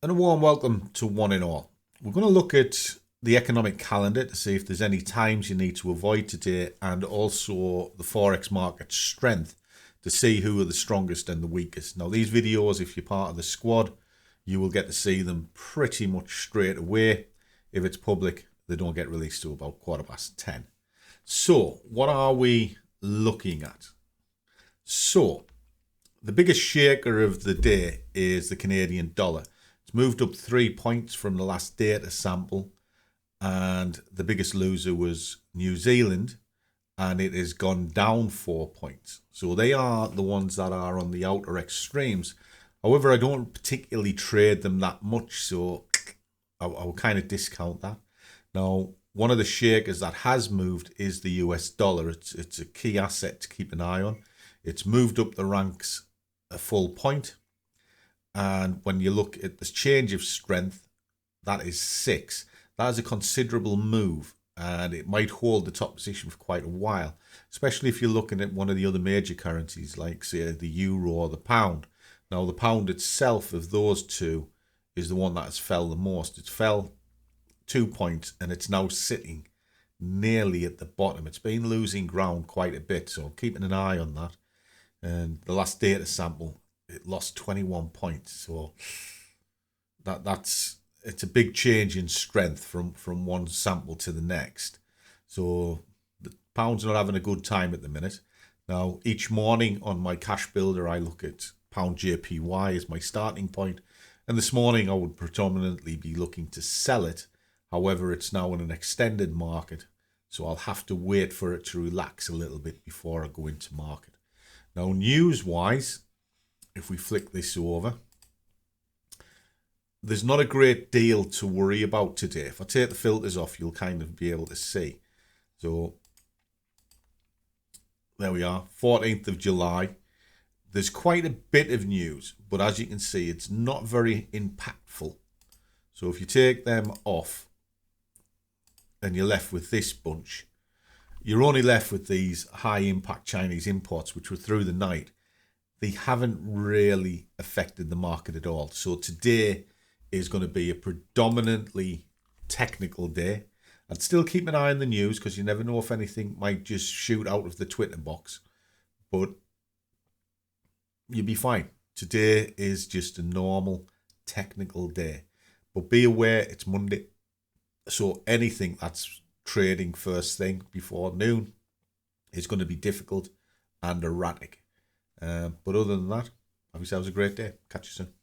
And a warm welcome to one and all. We're going to look at the economic calendar to see if there's any times you need to avoid today, and also the Forex market strength to see who are the strongest and the weakest. Now, these videos, if you're part of the squad, you will get to see them pretty much straight away. If it's public, they don't get released till about 10:15. So, what are we looking at? So, the biggest shaker of the day is the Canadian dollar. It's moved up 3 points from the last data sample, and the biggest loser was New Zealand, and it has gone down 4 points. So they are the ones that are on the outer extremes. However, I don't particularly trade them that much, so I will kind of discount that. Now, one of the shakers that has moved is the US dollar. It's a key asset to keep an eye on. It's moved up the ranks a full point. And when you look at this change of strength, that is 6. That is a considerable move, and it might hold the top position for quite a while, especially if you're looking at one of the other major currencies like, say, the euro or the pound. Now, the pound itself, of those two, is the one that has fell the most. It fell 2 points, and it's now sitting nearly at the bottom. It's been losing ground quite a bit, so keeping an eye on that. And the last data sample, it lost 21 points, so it's a big change in strength from one sample to the next. So the pound's not having a good time at the minute. Now, each morning on my cash builder, I look at pound JPY as my starting point, and this morning I would predominantly be looking to sell it. However, it's now in an extended market, so I'll have to wait for it to relax a little bit before I go into market. Now, news-wise, if we flick this over, there's not a great deal to worry about today. If I take the filters off, you'll kind of be able to see. So there we are, 14th of July. There's quite a bit of news, but as you can see, it's not very impactful. So if you take them off and you're left with this bunch, you're only left with these high impact Chinese imports, which were through the night. They haven't really affected the market at all. So today is going to be a predominantly technical day. I'd still keep an eye on the news because you never know if anything might just shoot out of the Twitter box. But you'll be fine. Today is just a normal technical day. But be aware it's Monday. So anything that's trading first thing before noon is going to be difficult and erratic. But other than that, have yourselves a great day. Catch you soon.